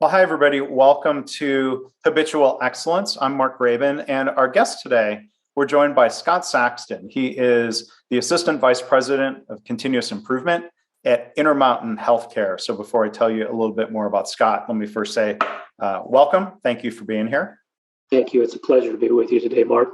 Well, hi, everybody. Welcome to Habitual Excellence. I'm Mark Graban, and our guest today, we're joined by Scott Saxton. He is the Assistant Vice President of Continuous Improvement at Intermountain Healthcare. So before I tell you a little bit more about Scott, let me first say welcome. Thank you for being here. Thank you. It's a pleasure to be with you today, Mark.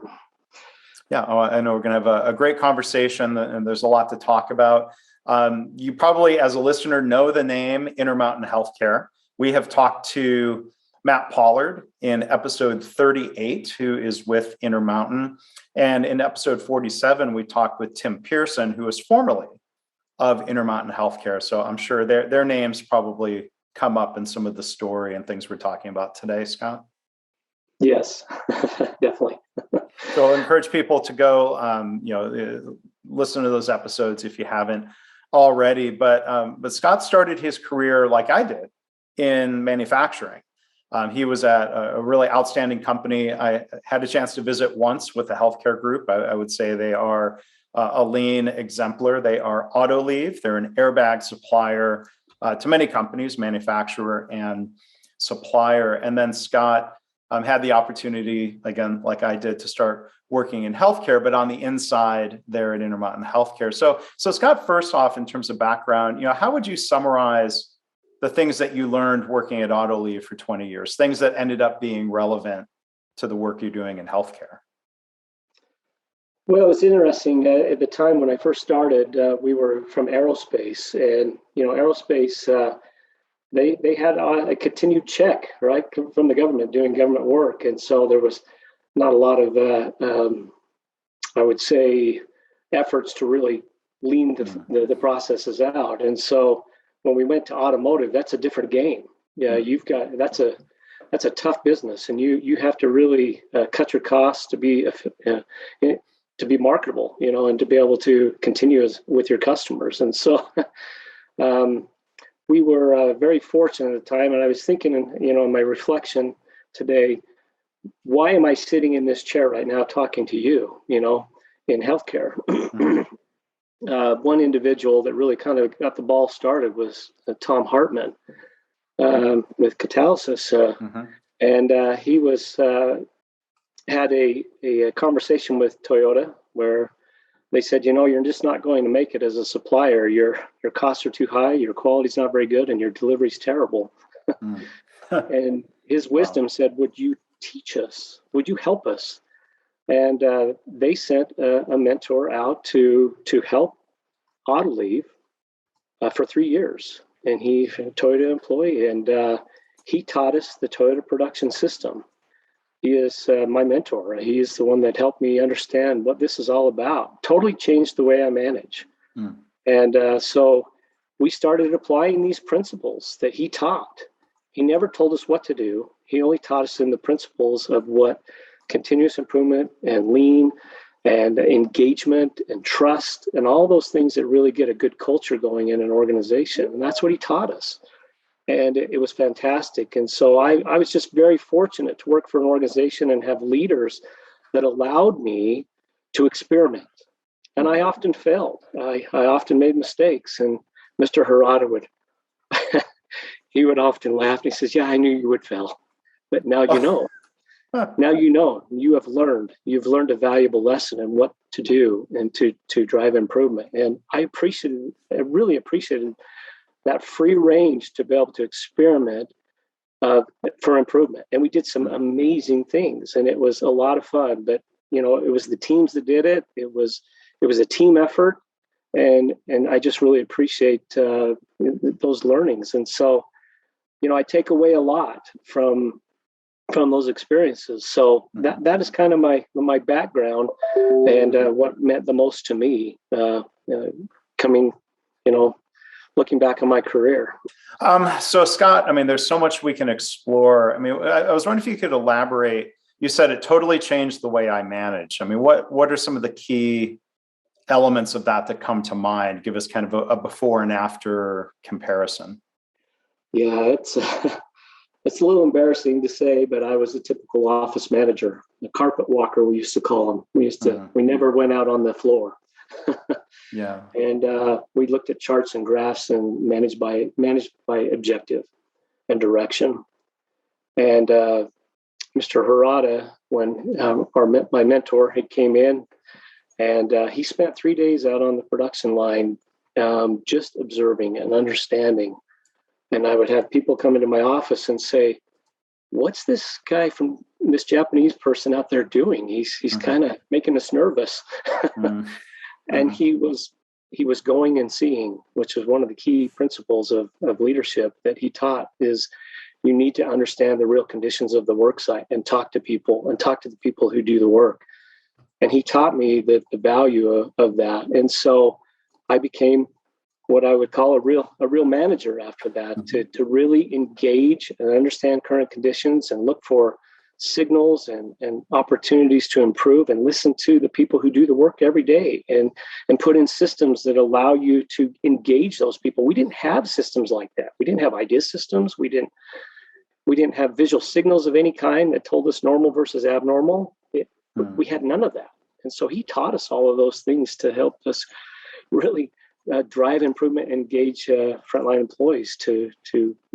Yeah, I know we're going to have a great conversation, and there's a lot to talk about. You probably, as a listener, know the name Intermountain Healthcare. We have talked to Matt Pollard in episode 38, who is with Intermountain. And in episode 47, we talked with Tim Pehrson, who is formerly of Intermountain Healthcare. So I'm sure their names probably come up in some of the story and things we're talking about today, Scott. Yes, definitely. So I'll encourage people to go, listen to those episodes if you haven't already. But Scott started his career like I did in manufacturing. He was at a really outstanding company. I had a chance to visit once with the healthcare group. I would say they are a lean exemplar. They are Autoliv. They're an airbag supplier to many companies, manufacturer and supplier. And then Scott had the opportunity, again, like I did, to start working in healthcare, but on the inside there at Intermountain Healthcare. So Scott, first off, in terms of background, how would you summarize the things that you learned working at Autoliv for 20 years, things that ended up being relevant to the work you're doing in healthcare? Well, it's interesting. At the time when I first started, we were from aerospace, and aerospace, they had a continued check, right, from the government doing government work, and so there was not a lot of, I would say, efforts to really lean the processes out, and so when we went to automotive, that's a different game. Yeah, that's a tough business, and you have to really cut your costs to be marketable, and to be able to continue with your customers. And so we were very fortunate at the time. And I was thinking, in my reflection today, why am I sitting in this chair right now talking to you, in healthcare? One individual that really kind of got the ball started was Tom Hartman with catalysis. And he had a conversation with Toyota where they said, you're just not going to make it as a supplier. Your costs are too high, your quality's not very good, and your delivery's terrible. And his wisdom said, would you teach us? Would you help us? And they sent a mentor out to help Autoliv for 3 years. And he's a Toyota employee, and he taught us the Toyota production system. He is my mentor. He is the one that helped me understand what this is all about. Totally changed the way I manage. And so we started applying these principles that he taught. He never told us what to do. He only taught us in the principles of what continuous improvement and lean and engagement and trust and all those things that really get a good culture going in an organization. And that's what he taught us. And it was fantastic. And so I was just very fortunate to work for an organization and have leaders that allowed me to experiment. And I often failed. I often made mistakes. And Mr. Harada he would often laugh. And he says, yeah, I knew you would fail. But now you know. Now you have learned. You've learned a valuable lesson in what to do and to drive improvement. And I really appreciated that free range to be able to experiment for improvement. And we did some amazing things, and it was a lot of fun. But it was the teams that did it. It was a team effort, and I just really appreciate those learnings. And so, I take away a lot from those experiences. So that is kind of my background and what meant the most to me coming, looking back on my career. So Scott, there's so much we can explore. I was wondering if you could elaborate. You said it totally changed the way I manage. What are some of the key elements of that come to mind? Give us kind of a before and after comparison. Yeah, it's a little embarrassing to say, but I was a typical office manager, a carpet walker, we used to call them. We never went out on the floor. Yeah. And we looked at charts and graphs and managed by objective and direction. And Mr. Harada, when my mentor had came in, and he spent 3 days out on the production line just observing and understanding. And I would have people come into my office and say, what's this guy from this Japanese person out there doing? He's kind of making us nervous. And he was going and seeing, which was one of the key principles of leadership that he taught, is you need to understand the real conditions of the work site and talk to people and talk to the people who do the work. And he taught me the value of that. And so I became what I would call a real manager after that, to really engage and understand current conditions and look for signals and opportunities to improve, and listen to the people who do the work every day, and put in systems that allow you to engage those people. We didn't have systems like that. We didn't have idea systems. We didn't have visual signals of any kind that told us normal versus abnormal. We had none of that. And so he taught us all of those things to help us really drive improvement and engage frontline employees to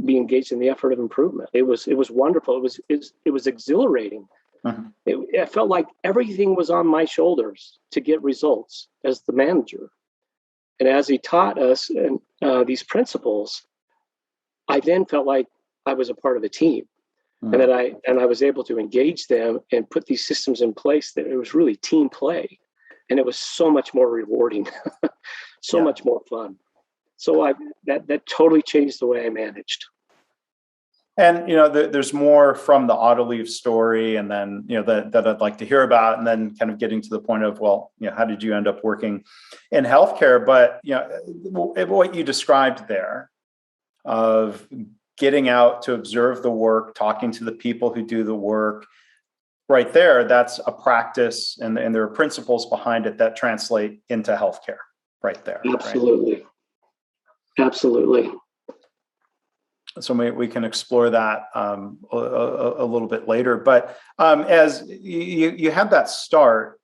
be engaged in the effort of improvement. It was wonderful. It was exhilarating. It felt like everything was on my shoulders to get results as the manager. And as he taught us these principles, I then felt like I was a part of a team, and that I was able to engage them and put these systems in place. That it was really team play, and it was so much more rewarding. Much more fun. So that totally changed the way I managed. And there's more from the Autoliv story, and then that I'd like to hear about, and then kind of getting to the point of, well, how did you end up working in healthcare? But what you described there of getting out to observe the work, talking to the people who do the work, right there, that's a practice, and there are principles behind it that translate into healthcare. Right there. Absolutely. Right? Absolutely. So we can explore that a little bit later. But as you had that start,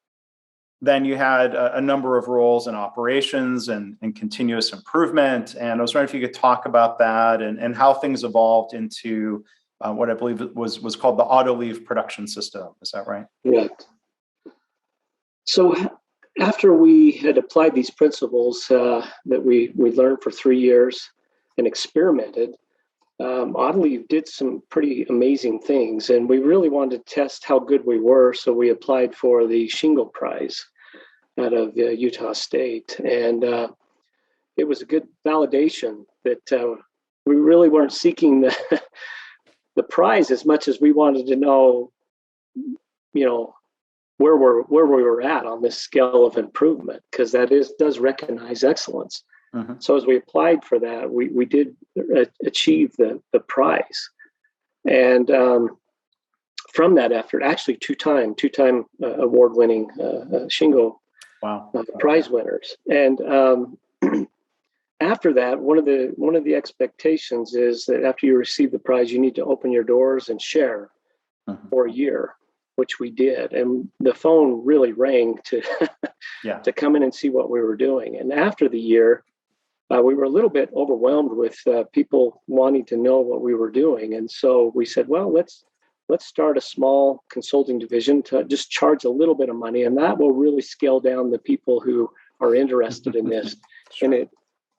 then you had a number of roles in operations and continuous improvement. And I was wondering if you could talk about that and how things evolved into what I believe was called the Autoliv production system. Is that right? Right. So after we had applied these principles that we learned for 3 years and experimented, Autoliv did some pretty amazing things, and we really wanted to test how good we were. So we applied for the Shingle Prize out of Utah State, and it was a good validation that we really weren't seeking the prize as much as we wanted to know, where we were at on this scale of improvement, because that does recognize excellence. So as we applied for that, we did achieve the prize, and from that effort, actually two-time award-winning Shingo prize winners. And after that, one of the expectations is that after you receive the prize, you need to open your doors and share for a year, which we did. And the phone really rang to come in and see what we were doing. And after the year, we were a little bit overwhelmed with people wanting to know what we were doing. And so we said, well, let's start a small consulting division to just charge a little bit of money, and that will really scale down the people who are interested in this. Sure. And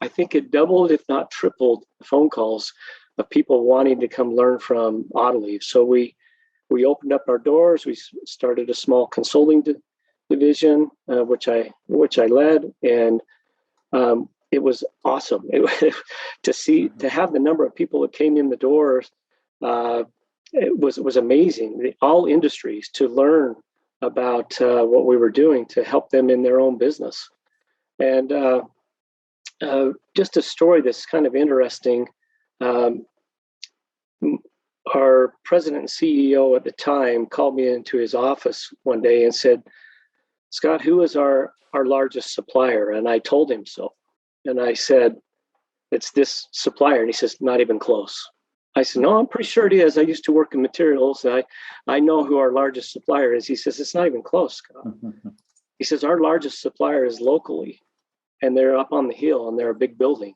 I think it doubled, if not tripled, the phone calls of people wanting to come learn from Autoliv. So we opened up our doors. We started a small consulting division, which I led, and it was awesome to have the number of people that came in the doors. It was amazing. All industries to learn about what we were doing to help them in their own business. And just a story that's kind of interesting. Our president and CEO at the time called me into his office one day and said, "Scott, who is our largest supplier?" And I told him so. And I said, "It's this supplier." And he says, "Not even close." I said, "No, I'm pretty sure it is. I used to work in materials. I know who our largest supplier is." He says, "It's not even close, Scott." He says, "Our largest supplier is locally, and they're up on the hill, and they're a big building."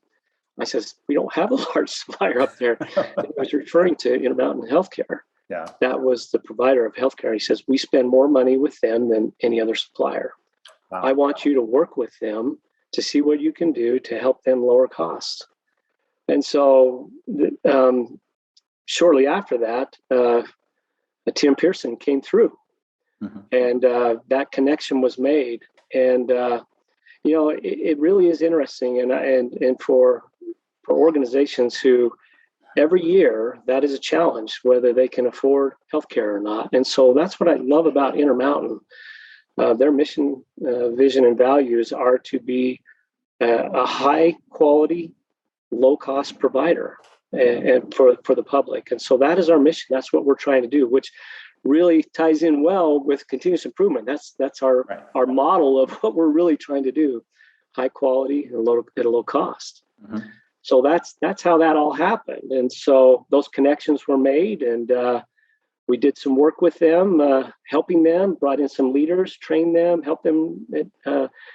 I says, "We don't have a large supplier up there." I was referring to Intermountain Healthcare. Yeah. that was the provider of healthcare. He says, we spend more money with them than any other supplier. Wow. I want you to work with them to see what you can do to help them lower costs. And so shortly after that, Tim Pehrson came through, and that connection was made. And it really is interesting, and for organizations who every year that is a challenge, whether they can afford healthcare or not. And so that's what I love about Intermountain. Their mission, vision, and values are to be a high quality, low cost provider and for the public. And so that is our mission. That's what we're trying to do, which really ties in well with continuous improvement. That's our model of what we're really trying to do: high quality and at a low cost. So that's how that all happened. And so those connections were made, and we did some work with them, helping them, brought in some leaders, trained them, helped them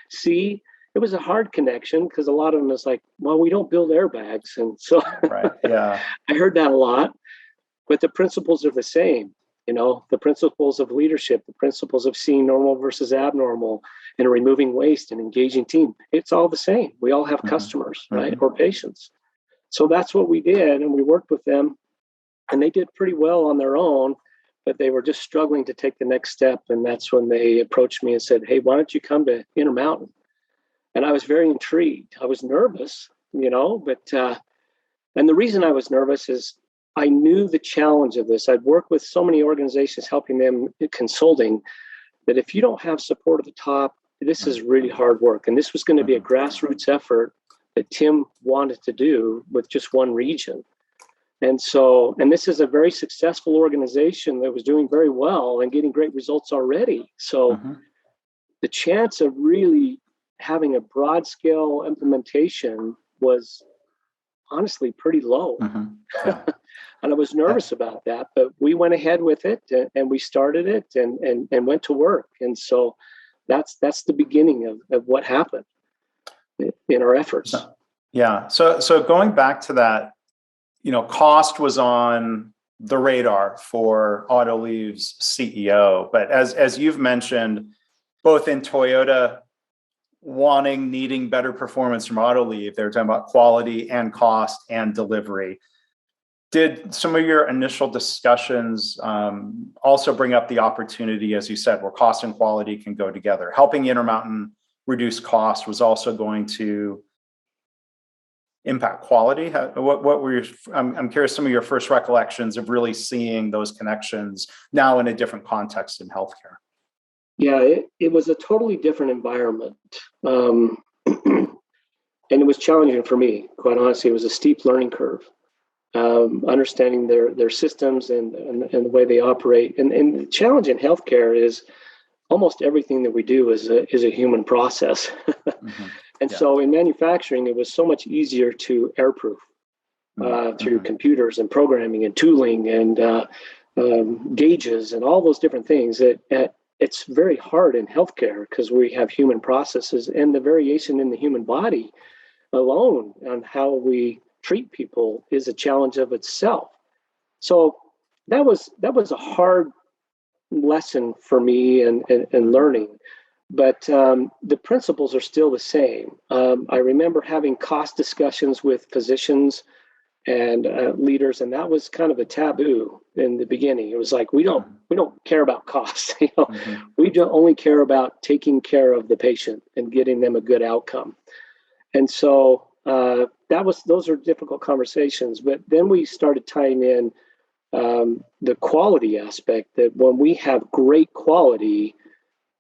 see. It was a hard connection because a lot of them is like, well, we don't build airbags. And so I heard that a lot, but the principles are the same. The principles of leadership, the principles of seeing normal versus abnormal, and removing waste and engaging team. It's all the same. We all have customers, right? Or patients. So that's what we did. And we worked with them, and they did pretty well on their own, but they were just struggling to take the next step. And that's when they approached me and said, hey, why don't you come to Intermountain? And I was very intrigued. I was nervous, but and the reason I was nervous is I knew the challenge of this. I'd worked with so many organizations helping them consulting that if you don't have support at the top, this is really hard work. And this was going to be a grassroots effort that Tim wanted to do with just one region. And this is a very successful organization that was doing very well and getting great results already. So the chance of really having a broad scale implementation was honestly pretty low. And I was nervous about that, but we went ahead with it, and we started it and went to work. And so that's the beginning of what happened in our efforts. Yeah. So going back to that, cost was on the radar for Autoliv's CEO, but as you've mentioned, both in Toyota needing better performance from Autoliv, they were talking about quality and cost and delivery. Did some of your initial discussions also bring up the opportunity, as you said, where cost and quality can go together? Helping Intermountain reduce cost was also going to impact quality. What were I'm curious, some of your first recollections of really seeing those connections now in a different context in healthcare? Yeah, it was a totally different environment. And it was challenging for me, quite honestly. It was a steep learning curve. Understanding their systems and the way they operate. And the challenge in healthcare is almost everything that we do is a human process. So in manufacturing, it was so much easier to airproof through computers and programming and tooling and gauges and all those different things. It's very hard in healthcare because we have human processes, and the variation in the human body alone on how we treat people is a challenge of itself. So that was a hard lesson for me and learning, but the principles are still the same. I remember having cost discussions with physicians and leaders, and that was kind of a taboo in the beginning. It was like, we don't care about cost. We don't only care about taking care of the patient and getting them a good outcome. And so those are difficult conversations. But then we started tying in the quality aspect, that when we have great quality,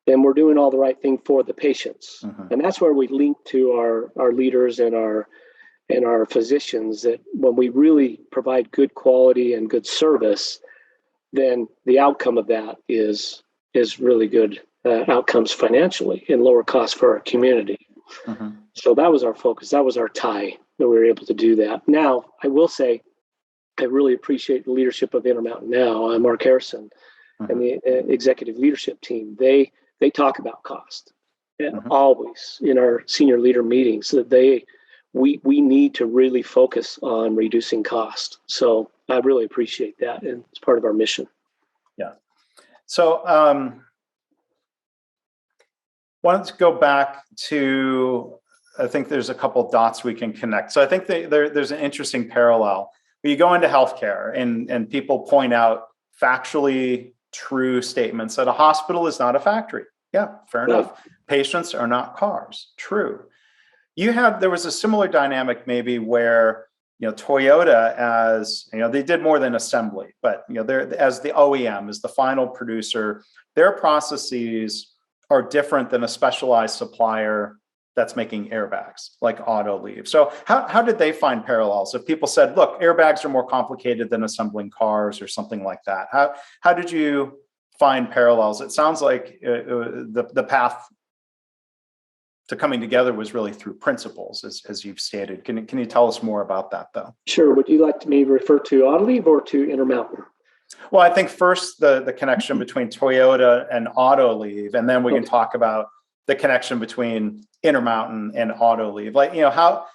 then we're doing all the right thing for the patients. And that's where we link to our leaders and our physicians, that when we really provide good quality and good service, then the outcome of that is really good outcomes financially and lower costs for our community. So that was our focus. That was our tie, that we were able to do that. Now, I will say, I really appreciate the leadership of Intermountain now, Mark Harrison and the executive leadership team. They talk about cost always in our senior leader meetings, that they we need to really focus on reducing cost. So I really appreciate that, and it's part of our mission. Yeah. So wanted to go back to, I think there's a couple dots we can connect. So I think there's an interesting parallel. When you go into healthcare and people point out factually true statements that a hospital is not a factory. Yeah, fair enough. Patients are not cars. True. There was a similar dynamic maybe where, Toyota, as they did more than assembly, but they're, as the OEM, as the final producer, their processes are different than a specialized supplier that's making airbags like Autoliv. So how did they find parallels? If people said, look, airbags are more complicated than assembling cars or something like that, how did you find parallels? It sounds like the path to coming together was really through principles, as you've stated. Can you tell us more about that, though? Sure. Would you like me to refer to Autoliv or to Intermountain? Well, I think first the connection between Toyota and Autoliv, and then we can talk about the connection between Intermountain and Autoliv. Like, how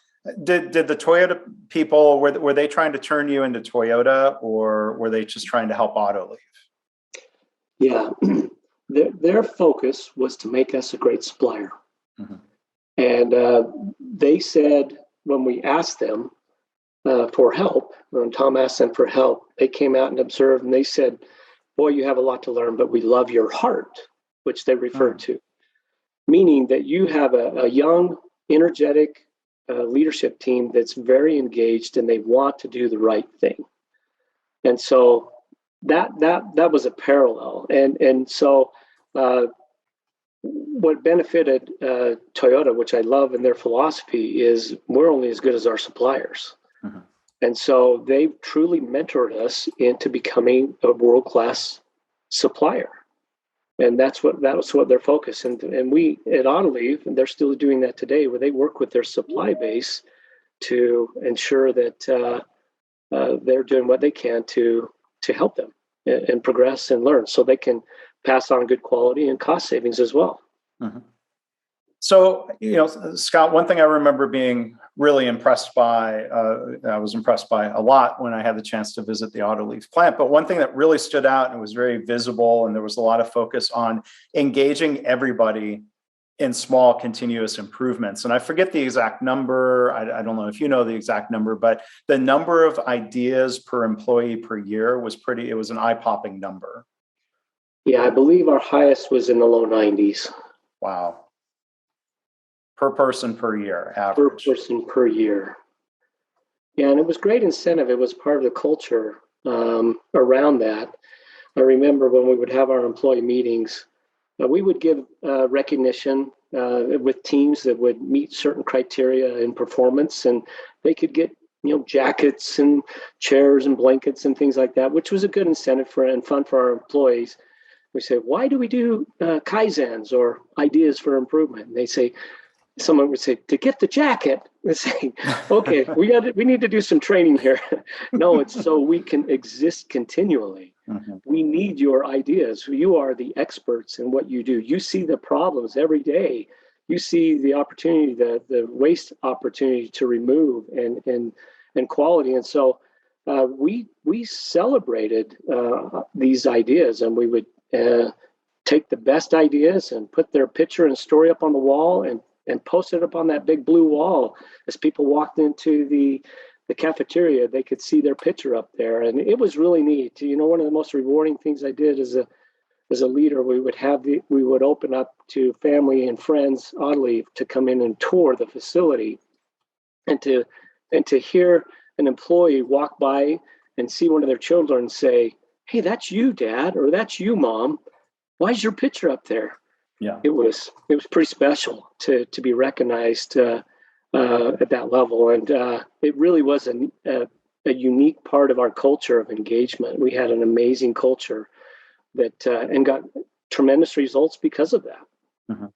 did the Toyota people, were they trying to turn you into Toyota, or were they just trying to help Autoliv? Yeah, their focus was to make us a great supplier. Mm-hmm. And they said, when we asked them for help, when Tom asked them for help, they came out and observed, and they said, boy, you have a lot to learn, but we love your heart, which they referred to, meaning that you have a young, energetic leadership team that's very engaged, and they want to do the right thing. And so that was a parallel. And so what benefited Toyota, which I love in their philosophy, is we're only as good as our suppliers. Mm-hmm. And so they truly mentored us into becoming a world-class supplier. And that was what their focus. And we at Autoliv, and they're still doing that today, where they work with their supply base to ensure that they're doing what they can to help them and progress and learn, so they can pass on good quality and cost savings as well. Mm-hmm. So, Scott, one thing I remember being really impressed by, I was impressed by a lot when I had the chance to visit the Autoliv plant, but one thing that really stood out and was very visible, and there was a lot of focus on engaging everybody in small continuous improvements. And I forget the exact number. I don't know if you know the exact number, but the number of ideas per employee per year was it was an eye-popping number. Yeah, I believe our highest was in the low 90s. Wow. Per person per year, average. Per person per year. Yeah, and it was great incentive. It was part of the culture around that. I remember when we would have our employee meetings, we would give recognition with teams that would meet certain criteria in performance, and they could get jackets and chairs and blankets and things like that, which was a good incentive and fun for our employees. We say, why do we do Kaizens or ideas for improvement? And they say, someone would say, to get the jacket. They say, okay, we need to do some training here. No, it's so we can exist continually. Mm-hmm. We need your ideas. You are the experts in what you do. You see the problems every day. You see the opportunity, the waste opportunity to remove and quality. And so we celebrated these ideas, and we would take the best ideas and put their picture and story up on the wall and post it up on that big blue wall. As people walked into the cafeteria, they could see their picture up there. And it was really neat. One of the most rewarding things I did as a leader, we would open up to family and friends, Autoliv, to come in and tour the facility, and to hear an employee walk by and see one of their children say, hey, that's you, Dad, or that's you, Mom. Why is your picture up there? Yeah, it was pretty special to be recognized at that level, and it really was a unique part of our culture of engagement. We had an amazing culture that and got tremendous results because of that. Mm-hmm.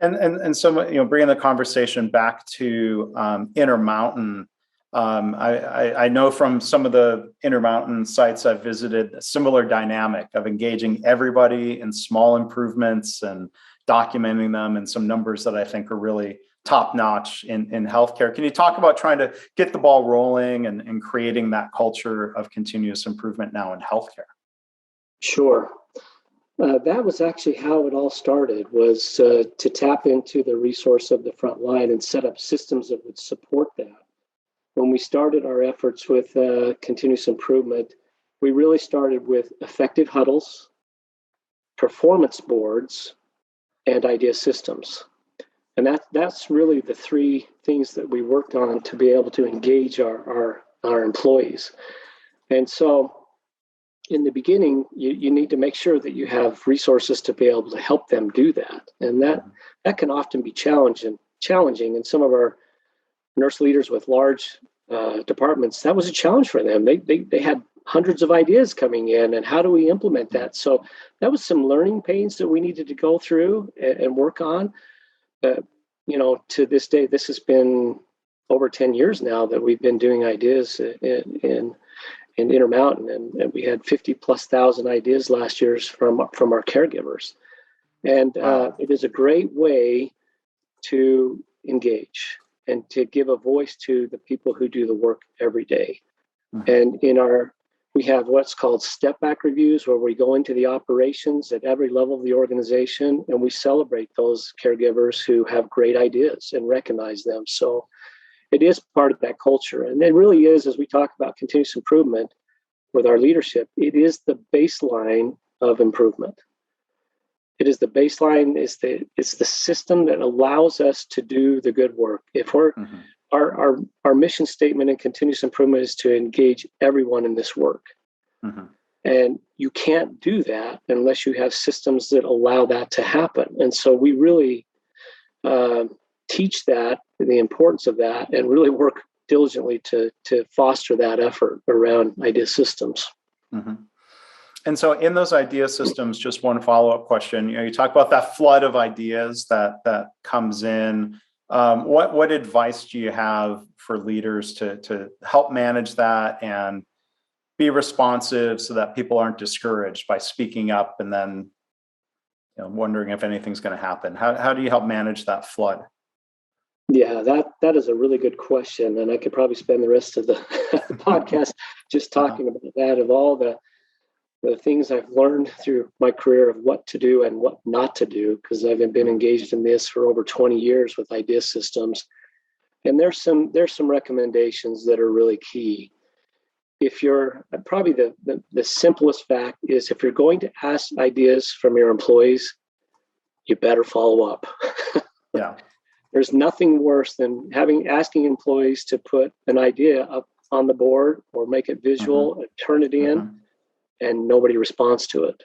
And so bringing the conversation back to Intermountain. I know from some of the Intermountain sites I've visited, a similar dynamic of engaging everybody in small improvements and documenting them, and some numbers that I think are really top notch in healthcare. Can you talk about trying to get the ball rolling and creating that culture of continuous improvement now in healthcare? Sure. That was actually how it all started, was to tap into the resource of the front line and set up systems that would support that. When we started our efforts with continuous improvement, we really started with effective huddles, performance boards, and idea systems. And that's really the three things that we worked on to be able to engage our employees. And so in the beginning, you need to make sure that you have resources to be able to help them do that. And that can often be challenging. And some of our nurse leaders with large departments, that was a challenge for them. They had hundreds of ideas coming in, and how do we implement that? So that was some learning pains that we needed to go through and work on. To this day, this has been over 10 years now that we've been doing ideas in Intermountain, and we had 50,000+ ideas last year from our caregivers. And it is a great way to engage and to give a voice to the people who do the work every day. Mm-hmm. And we have what's called step back reviews, where we go into the operations at every level of the organization and we celebrate those caregivers who have great ideas and recognize them. So it is part of that culture. And it really is, as we talk about continuous improvement with our leadership, it is the baseline of improvement. It is the baseline, it's the system that allows us to do the good work. If we're our mission statement in continuous improvement is to engage everyone in this work. Mm-hmm. And you can't do that unless you have systems that allow that to happen. And so we really teach that, the importance of that, and really work diligently to foster that effort around idea systems. Mm-hmm. And so in those idea systems, just one follow-up question. You talk about that flood of ideas that comes in. What advice do you have for leaders to help manage that and be responsive so that people aren't discouraged by speaking up and then wondering if anything's going to happen? How do you help manage that flood? Yeah, that is a really good question, and I could probably spend the rest of the podcast just talking about that, of all the things I've learned through my career of what to do and what not to do, because I've been engaged in this for over 20 years with idea systems. And there's some recommendations that are really key. If you're probably the simplest fact is, if you're going to ask ideas from your employees, you better follow up. Yeah. There's nothing worse than asking employees to put an idea up on the board or make it visual and turn it in, and nobody responds to it.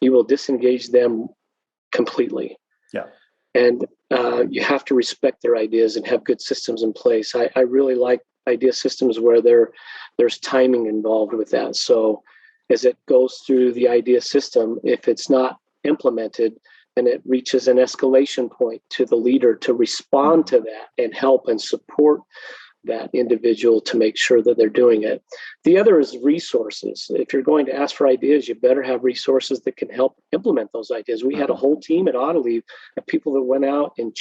You will disengage them completely. Yeah. And you have to respect their ideas and have good systems in place. I really like idea systems where there's timing involved with that. So as it goes through the idea system, if it's not implemented, then it reaches an escalation point to the leader to respond to that and help and support that individual to make sure that they're doing it. The other is resources. If you're going to ask for ideas, you better have resources that can help implement those ideas. We had a whole team at Autoliv of people that went out and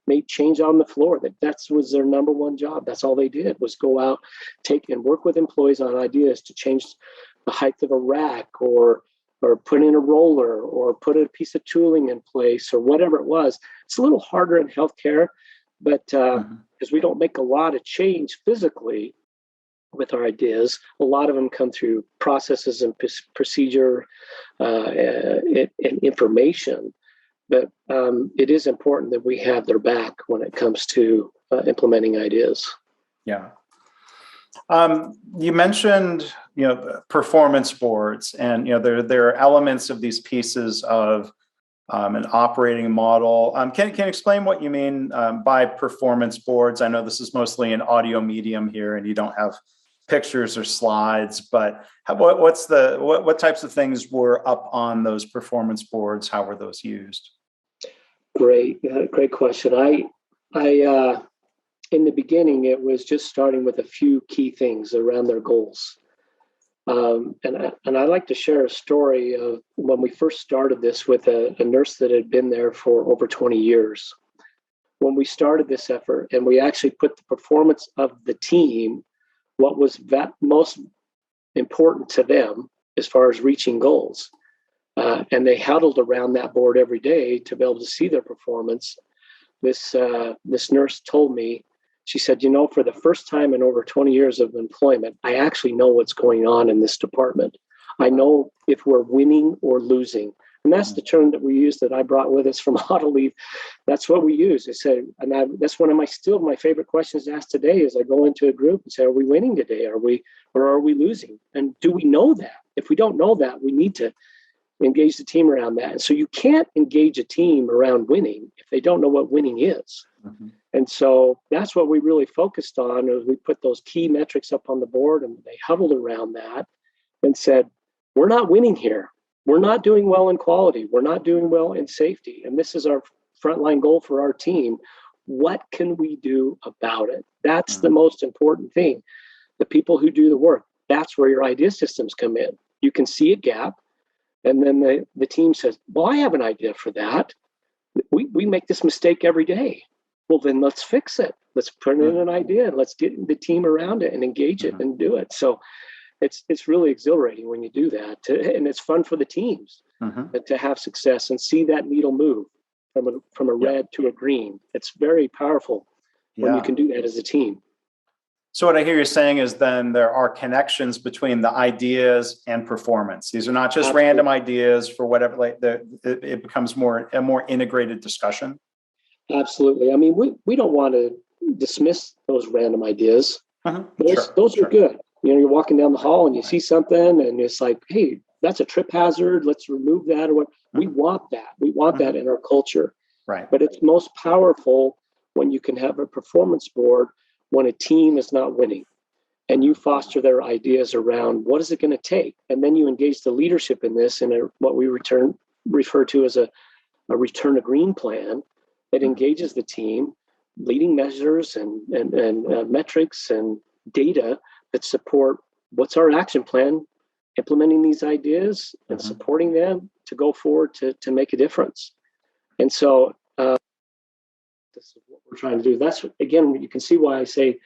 made change on the floor. That was their number one job. That's all they did, was go out, take and work with employees on ideas to change the height of a rack, or put in a roller, or put a piece of tooling in place, or whatever it was. It's a little harder in healthcare, but because we don't make a lot of change physically with our ideas, a lot of them come through processes and procedure and information. But it is important that we have their back when it comes to implementing ideas. Yeah. You mentioned, performance boards, and there are elements of these pieces of an operating model. Can you explain what you mean by performance boards? I know this is mostly an audio medium here, and you don't have pictures or slides, but what types of things were up on those performance boards? How were those used? Great question. I in the beginning, it was just starting with a few key things around their goals. And I like to share a story of when we first started this with a nurse that had been there for over 20 years. when we started this effort and we actually put the performance of the team, what was that most important to them as far as reaching goals. And they huddled around that board every day to be able to see their performance. This nurse told me, she said, for the first time in over 20 years of employment, I actually know what's going on in this department. I know if we're winning or losing. And that's the term that we use that I brought with us from Autoliv. That's what we use. I said, that's one of my favorite questions to ask today is I go into a group and say, are we winning today? Or are we losing? And do we know that? If we don't know that, we need to engage the team around that. And so you can't engage a team around winning if they don't know what winning is. Mm-hmm. And so that's what we really focused on is we put those key metrics up on the board and they huddled around that and said, we're not winning here. We're not doing well in quality. We're not doing well in safety. And this is our frontline goal for our team. What can we do about it? That's the most important thing. The people who do the work, that's where your idea systems come in. You can see a gap. And then the team says, well, I have an idea for that. We make this mistake every day. Well, then let's fix it. Let's put in an idea and let's get the team around it and engage it and do it. So it's really exhilarating when you do that. And it's fun for the teams to have success and see that needle move from a red to a green. It's very powerful when you can do that as a team. So what I hear you saying is then there are connections between the ideas and performance. These are not just random ideas for whatever, it becomes a more integrated discussion. Absolutely. I mean, we don't want to dismiss those random ideas. Those are good. You're walking down the hall and you see something and it's like, hey, that's a trip hazard. Let's remove that. Or what. We want that. We want that in our culture. Right. But it's most powerful when you can have a performance board when a team is not winning and you foster their ideas around what is it going to take? And then you engage the leadership in this in what we refer to as a return to green plan that engages the team, leading measures and metrics and data that support what's our action plan, implementing these ideas and supporting them to go forward to make a difference. And so this is what we're trying to do. That's, again, you can see why I say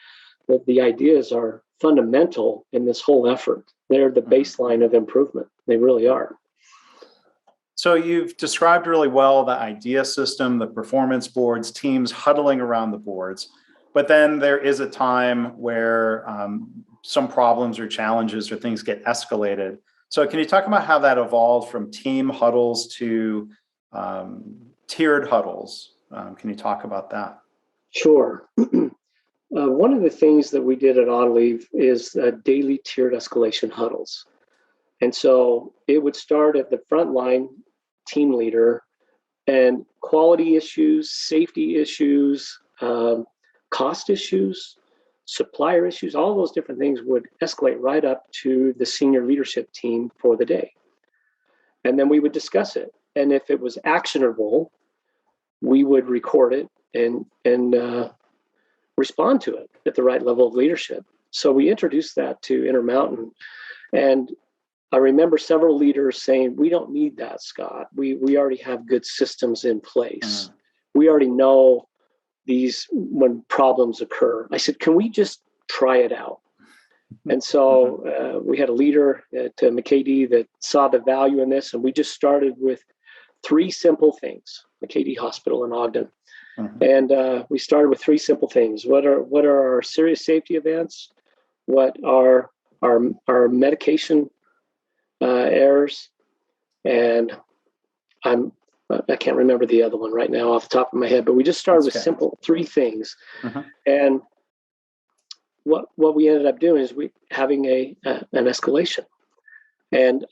that the ideas are fundamental in this whole effort. They're the baseline of improvement. They really are. So you've described really well the idea system, the performance boards, teams huddling around the boards. But then there is a time where some problems or challenges or things get escalated. So can you talk about how that evolved from team huddles to tiered huddles? Can you talk about that? Sure. One of the things that we did at Autoliv is daily tiered escalation huddles. And so it would start at the frontline team leader and quality issues, safety issues, cost issues, supplier issues, all those different things would escalate right up to the senior leadership team for the day. And then we would discuss it. And if it was actionable, we would record it and respond to it at the right level of leadership. So we introduced that to Intermountain. And I remember several leaders saying, we don't need that, Scott. We already have good systems in place. We already know these when problems occur. I said, can we just try it out? And so we had a leader at McKD that saw the value in this. And we just started with 3 simple things, McKD Hospital in Ogden. And we started with 3 simple things. What are our serious safety events? What are our medication errors? And I can't remember the other one right now off the top of my head, but we just started with simple 3 things. And what we ended up doing is having an escalation. And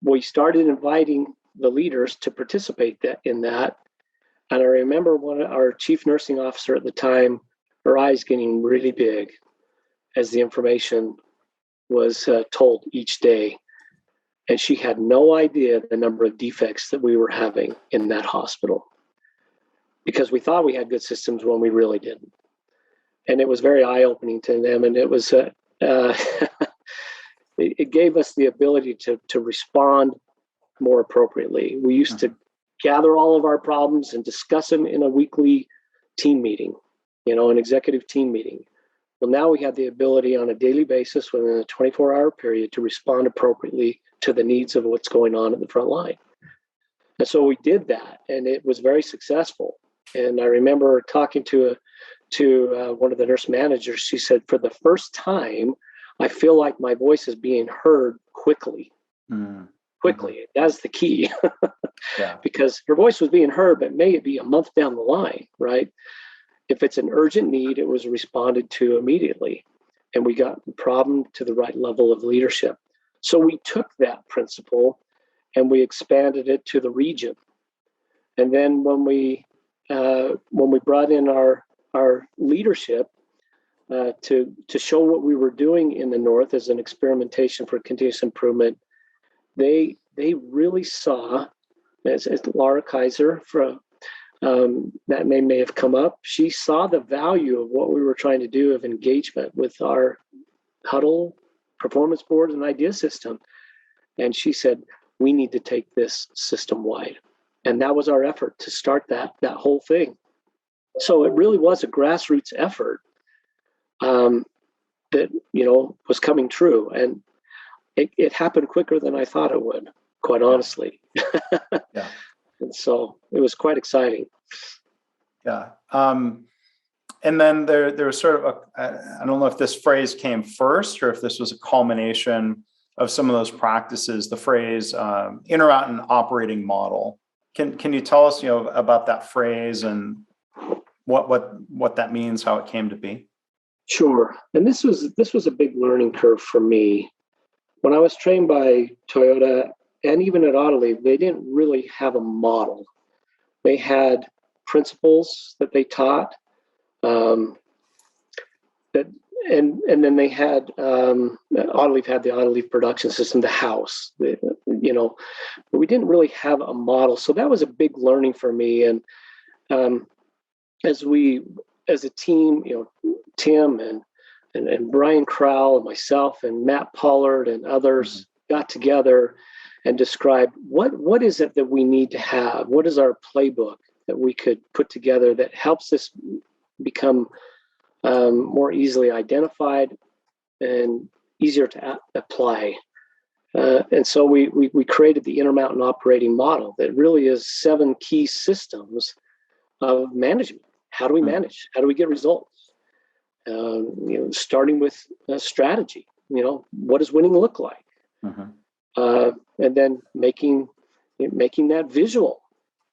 we started inviting the leaders to participate in that. And I remember our chief nursing officer at the time, her eyes getting really big as the information was told each day. And she had no idea the number of defects that we were having in that hospital because we thought we had good systems when we really didn't. And it was very eye-opening to them. And it was it gave us the ability to respond more appropriately. We used to gather all of our problems and discuss them in a weekly team meeting, an executive team meeting. Well, now we have the ability on a daily basis within a 24-hour period to respond appropriately to the needs of what's going on at the front line. And so we did that, and it was very successful. And I remember talking to one of the nurse managers. She said, for the first time, I feel like my voice is being heard quickly. Quickly. That's the key. Yeah. Because her voice was being heard, but may it be a month down the line, right? If it's an urgent need, it was responded to immediately. And we got the problem to the right level of leadership. So we took that principle and we expanded it to the region. And then when we brought in our leadership to show what we were doing in the North as an experimentation for continuous improvement, they really saw, as Laura Kaiser from that may have come up, she saw the value of what we were trying to do of engagement with our huddle, performance board, and idea system. And she said, we need to take this system wide. And that was our effort to start that whole thing. So it really was a grassroots effort that, was coming true. And it happened quicker than I thought it would, quite honestly. Yeah. And so it was quite exciting. Yeah. And then there was sort of I don't know if this phrase came first or if this was a culmination of some of those practices, the phrase Intermountain operating model. Can you tell us, about that phrase and what that means, how it came to be? Sure. And this was a big learning curve for me. When I was trained by Toyota and even at Autoliv, they didn't really have a model. They had principles that they taught, and then they had Autoliv had the Autoliv production system, the house, but we didn't really have a model. So that was a big learning for me. And as a team, Tim and Brian Crowell and myself and Matt Pollard and others got together and described what is it that we need to have? What is our playbook that we could put together that helps us become more easily identified and easier to apply? And so we created the Intermountain operating model that really is 7 key systems of management. How do we manage? How do we get results? Starting with strategy. What does winning look like? And then making that visual.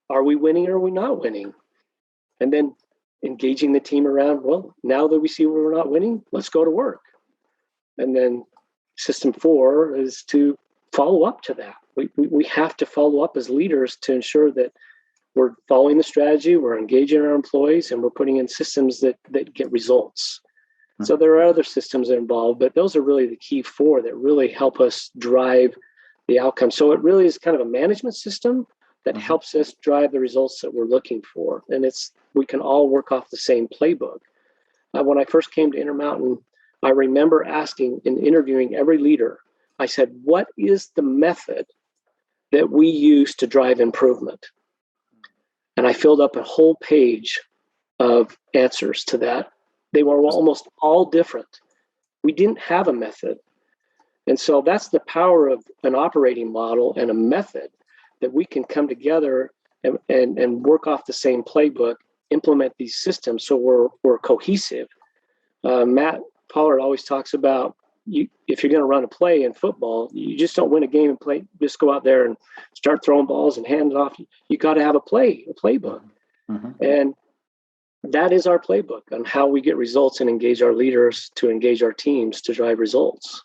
Are we winning or are we not winning? And then engaging the team around, well, now that we see we're not winning, let's go to work. And then system 4 is to follow up to that. We have to follow up as leaders to ensure that we're following the strategy, we're engaging our employees, and we're putting in systems that get results. So there are other systems involved, but those are really the key 4 that really help us drive the outcome. So it really is kind of a management system that helps us drive the results that we're looking for. And we can all work off the same playbook. When I first came to Intermountain, I remember asking and interviewing every leader, I said, what is the method that we use to drive improvement? And I filled up a whole page of answers to that. They were almost all different. We didn't have a method. And so that's the power of an operating model and a method that we can come together and work off the same playbook, implement these systems so we're cohesive. Matt Pollard always talks about if you're going to run a play in football, you just don't win a game and play. Just go out there and start throwing balls and hand it off. You got to have a playbook. And that is our playbook on how we get results and engage our leaders to engage our teams to drive results.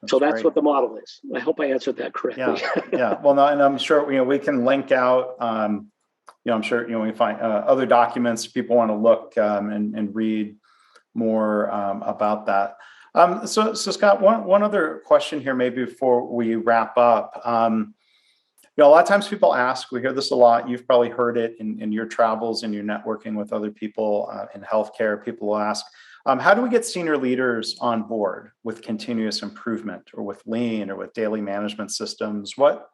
So that's great. What the model is. I hope I answered that correctly. Yeah. Well, no, and I'm sure we can link out. I'm sure we find other documents people want to look and read more about that. So Scott, one other question here, maybe before we wrap up. A lot of times people ask, we hear this a lot. You've probably heard it in your travels and your networking with other people in healthcare. People will ask, how do we get senior leaders on board with continuous improvement or with lean or with daily management systems? What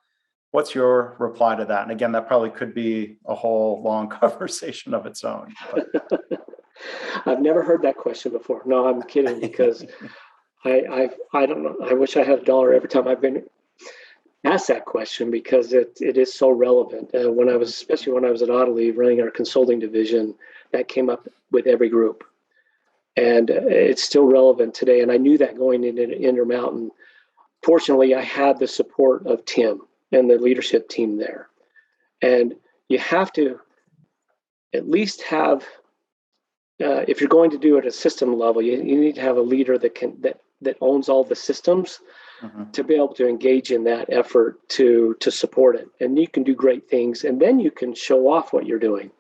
What's your reply to that? And again, that probably could be a whole long conversation of its own. I've never heard that question before. No, I'm kidding, because I don't know. I wish I had $1 every time I've been asked that question, because it is so relevant. Especially when I was at Autoliv running our consulting division, that came up with every group, and it's still relevant today. And I knew that going into Intermountain. Fortunately, I had the support of Tim and the leadership team there, and you have to at least have. If you're going to do it at a system level, you need to have a leader that owns all the systems to be able to engage in that effort to support it. And you can do great things, and then you can show off what you're doing.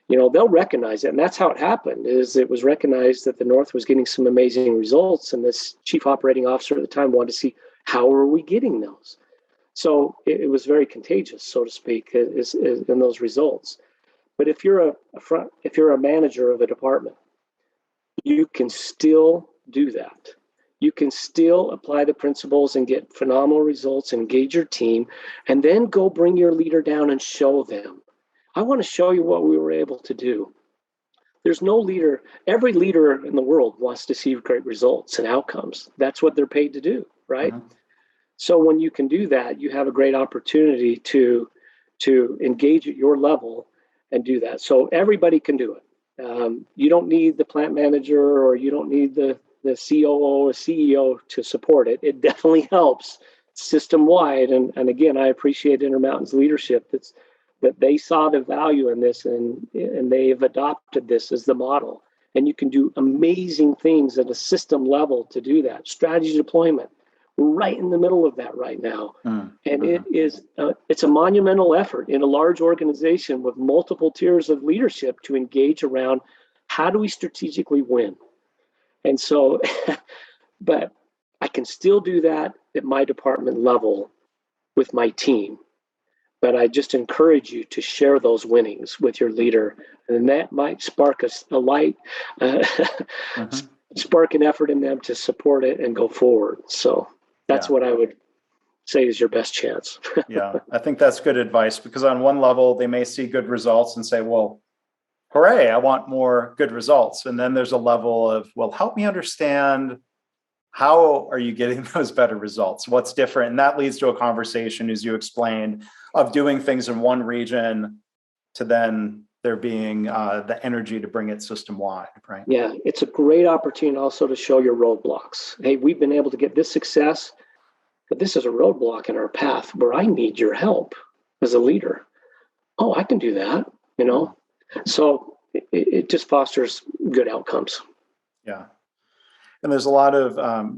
They'll recognize it, and that's how it happened. It was recognized that the North was getting some amazing results, and this chief operating officer at the time wanted to see how are we getting those. So it was very contagious, so to speak, in those results. But if you're a manager of a department, you can still do that. You can still apply the principles and get phenomenal results, engage your team, and then go bring your leader down and show them. I want to show you what we were able to do. There's no leader. Every leader in the world wants to see great results and outcomes. That's what they're paid to do, right? So when you can do that, you have a great opportunity to engage at your level and do that. So everybody can do it. You don't need the plant manager, or you don't need the COO or CEO to support it. It definitely helps system-wide. And again, I appreciate Intermountain's leadership that they saw the value in this, and they've adopted this as the model. And you can do amazing things at a system level to do that. Strategy deployment. We're right in the middle of that right now. And it's a monumental effort in a large organization with multiple tiers of leadership to engage around how do we strategically win. And so, but I can still do that at my department level with my team. But I just encourage you to share those winnings with your leader, and that might spark a light, spark an effort in them to support it and go forward. So that's what I would say is your best chance. Yeah, I think that's good advice, because on one level, they may see good results and say, well, hooray, I want more good results. And then there's a level of, well, help me understand, how are you getting those better results? What's different? And that leads to a conversation, as you explained, of doing things in one region to then there being the energy to bring it system-wide, right? Yeah, it's a great opportunity also to show your roadblocks. Hey, we've been able to get this success, but this is a roadblock in our path where I need your help as a leader. Oh, I can do that, So it just fosters good outcomes. Yeah. And there's a lot of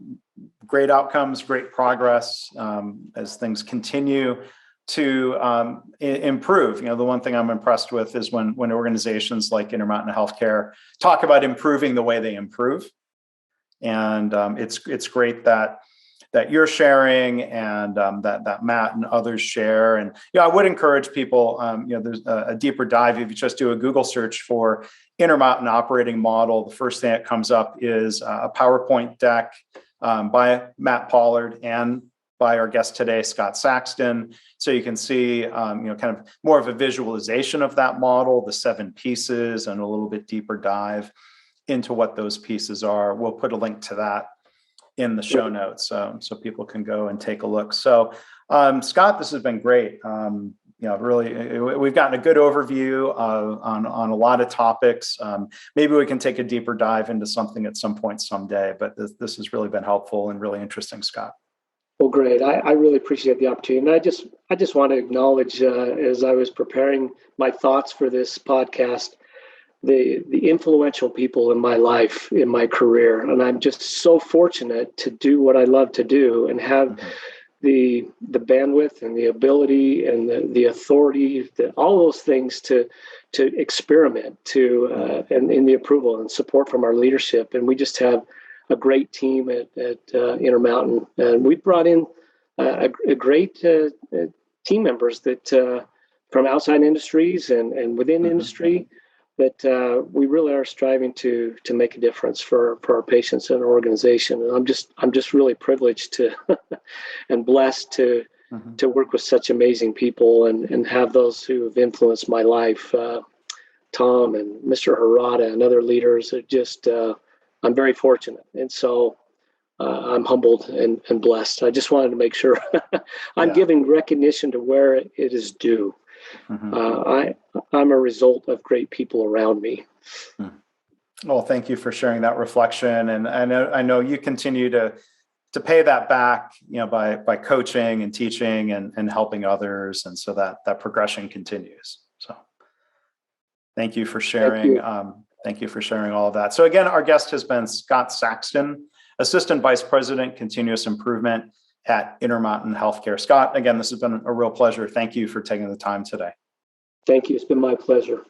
great outcomes, great progress as things continue to improve. The one thing I'm impressed with is when organizations like Intermountain Healthcare talk about improving the way they improve. And it's great that you're sharing, and that Matt and others share. And I would encourage people, there's a deeper dive. If you just do a Google search for Intermountain operating model, the first thing that comes up is a PowerPoint deck by Matt Pollard and by our guest today, Scott Saxton. So you can see, kind of more of a visualization of that model, the 7 pieces, and a little bit deeper dive into what those pieces are. We'll put a link to that in the show notes, so people can go and take a look. So, Scott, this has been great. Really, we've gotten a good overview on a lot of topics. Maybe we can take a deeper dive into something at some point someday, but this has really been helpful and really interesting, Scott. Well, great. I really appreciate the opportunity. And I just want to acknowledge, as I was preparing my thoughts for this podcast, the influential people in my life, in my career. And I'm just so fortunate to do what I love to do and have the bandwidth and the ability and the authority, all those things to experiment, and in the approval and support from our leadership. And we just have a great team at Intermountain, and we brought in a great team members that from outside industries and within industry, that we really are striving to make a difference for our patients and our organization. And I'm just really privileged to and blessed to to work with such amazing people and have those who have influenced my life, Tom and Mr. Harada and other leaders. Are just, I'm very fortunate. And so I'm humbled and blessed. I just wanted to make sure I'm giving recognition to where it is due. I'm a result of great people around me. Well, thank you for sharing that reflection. And I know you continue to pay that back, by coaching and teaching and helping others. And so that progression continues. So thank you for sharing. Thank you for sharing all of that. So again, our guest has been Scott Saxton, Assistant Vice President, Continuous Improvement at Intermountain Healthcare. Scott, again, this has been a real pleasure. Thank you for taking the time today. Thank you. It's been my pleasure.